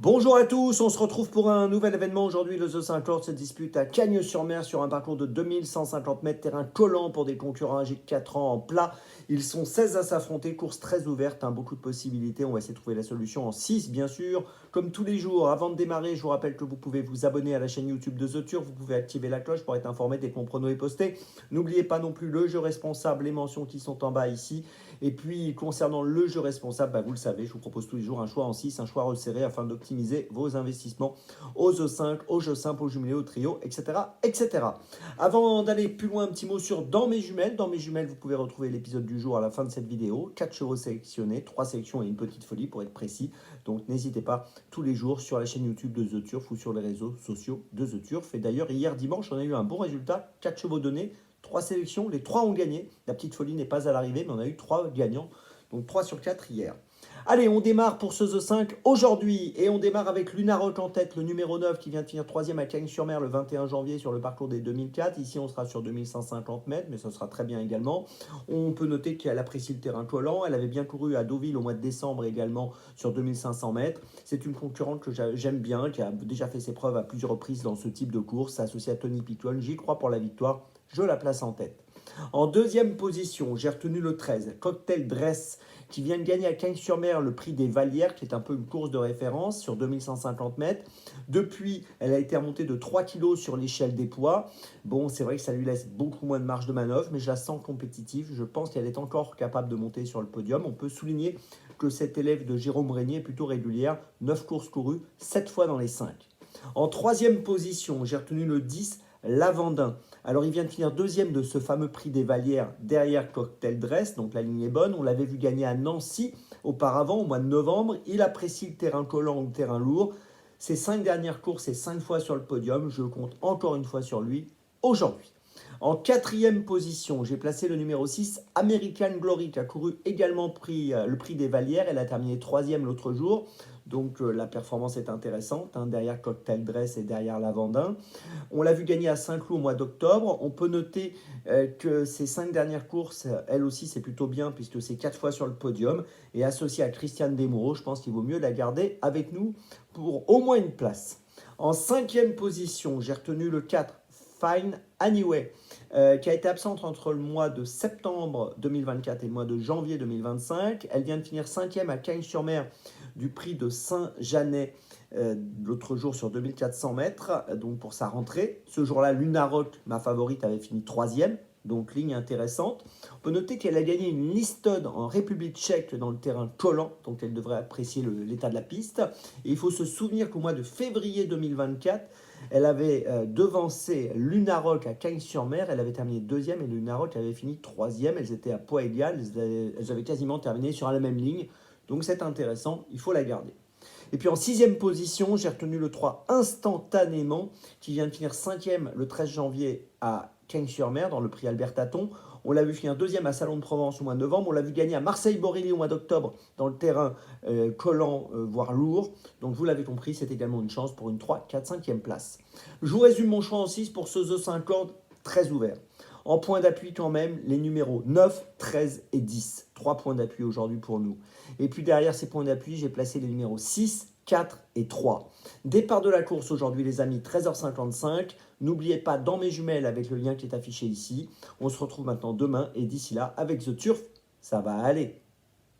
Bonjour à tous, on se retrouve pour un nouvel événement. Aujourd'hui, le The 50 se dispute à Cagnes-sur-Mer sur un parcours de 2150 mètres, terrain collant pour des concurrents âgés de 4 ans en plat. Ils sont 16 à s'affronter, course très ouverte, beaucoup de possibilités. On va essayer de trouver la solution en 6, bien sûr. Comme tous les jours, avant de démarrer, je vous rappelle que vous pouvez vous abonner à la chaîne YouTube de The Turf. Vous pouvez activer la cloche pour être informé dès que mon prono est posté. N'oubliez pas non plus le jeu responsable, les mentions qui sont en bas ici. Et puis, concernant le jeu responsable, vous le savez, je vous propose tous les jours un choix en 6, un choix resserré afin d'optimiser vos investissements aux E5, au jeu simple, au jumelé, au trio, etc., etc. Avant d'aller plus loin, un petit mot sur Dans mes jumelles. Dans mes jumelles, vous pouvez retrouver l'épisode du jour à la fin de cette vidéo. 4 chevaux sélectionnés, 3 sélections et une petite folie pour être précis. Donc n'hésitez pas tous les jours sur la chaîne YouTube de The Turf ou sur les réseaux sociaux de The Turf. Et d'ailleurs, hier dimanche, on a eu un bon résultat. 4 chevaux donnés, 3 sélections, les 3 ont gagné. La petite folie n'est pas à l'arrivée, mais on a eu 3 gagnants. Donc 3 sur 4 hier. Allez, on démarre pour ce The 5 aujourd'hui. Et on démarre avec Lunaroc en tête, le numéro 9 qui vient de finir 3e à Cagnes-sur-Mer le 21 janvier sur le parcours des 2004. Ici, on sera sur 2150 mètres, mais ça sera très bien également. On peut noter qu'elle apprécie le terrain collant. Elle avait bien couru à Deauville au mois de décembre également sur 2500 mètres. C'est une concurrente que j'aime bien, qui a déjà fait ses preuves à plusieurs reprises dans ce type de course. Associée à Tony Pitton, j'y crois pour la victoire. Je la place en tête. En deuxième position, j'ai retenu le 13, Cocktail Dress, qui vient de gagner à Cagnes-sur-Mer le prix des Vallières, qui est un peu une course de référence sur 2150 mètres. Depuis, elle a été remontée de 3 kg sur l'échelle des poids. Bon, c'est vrai que ça lui laisse beaucoup moins de marge de manœuvre, mais je la sens compétitive. Je pense qu'elle est encore capable de monter sur le podium. On peut souligner que cette élève de Jérôme Régnier est plutôt régulière. 9 courses courues, 7 fois dans les 5. En troisième position, j'ai retenu le 10, Lavandin. Alors, il vient de finir deuxième de ce fameux prix des Vallières derrière Cocktail Dress, donc la ligne est bonne. On l'avait vu gagner à Nancy auparavant, au mois de novembre. Il apprécie le terrain collant ou le terrain lourd. Ses 5 dernières courses, c'est 5 fois sur le podium. Je compte encore une fois sur lui aujourd'hui. En quatrième position, j'ai placé le numéro 6, American Glory, qui a couru également le prix des Vallières. Elle a terminé 3e l'autre jour. Donc la performance est intéressante, derrière Cocktail Dress et derrière Lavandin. On l'a vu gagner à Saint-Cloud au mois d'octobre. On peut noter que ces 5 dernières courses, elle aussi, c'est plutôt bien puisque c'est 4 fois sur le podium. Et associée à Christiane Desmoureaux, je pense qu'il vaut mieux la garder avec nous pour au moins une place. En cinquième position, j'ai retenu le 4, Fine Anyway, qui a été absente entre le mois de septembre 2024 et le mois de janvier 2025. Elle vient de finir 5e à Cagnes-sur-Mer du prix de Saint-Janet l'autre jour sur 2400 mètres, donc pour sa rentrée. Ce jour-là, Lunaroc, ma favorite, avait fini 3e, donc ligne intéressante. On peut noter qu'elle a gagné une listode en République tchèque dans le terrain collant, donc elle devrait apprécier l'état de la piste. Et il faut se souvenir qu'au mois de février 2024, elle avait devancé Lunaroc à Cagnes-sur-Mer. Elle avait terminé 2e et Lunaroc avait fini 3e. Elles étaient à poids égal. Elles avaient quasiment terminé sur la même ligne. Donc c'est intéressant, il faut la garder. Et puis en 6e position, j'ai retenu le 3 instantanément, qui vient de finir 5e le 13 janvier à Cagnes-sur-Mer dans le prix Albert Taton. On l'a vu finir 2e à Salon de Provence au mois de novembre. On l'a vu gagner à Marseille-Borély au mois d'octobre dans le terrain collant, voire lourd. Donc vous l'avez compris, c'est également une chance pour une 3, 4, 5e place. Je vous résume mon choix en 6 pour ce The 50 très ouvert. En point d'appui quand même, les numéros 9, 13 et 10. 3 points d'appui aujourd'hui pour nous. Et puis derrière ces points d'appui, j'ai placé les numéros 6, 4 et 3. Départ de la course aujourd'hui les amis, 13h55. N'oubliez pas Dans mes jumelles avec le lien qui est affiché ici. On se retrouve maintenant demain et d'ici là avec The Turf, ça va aller.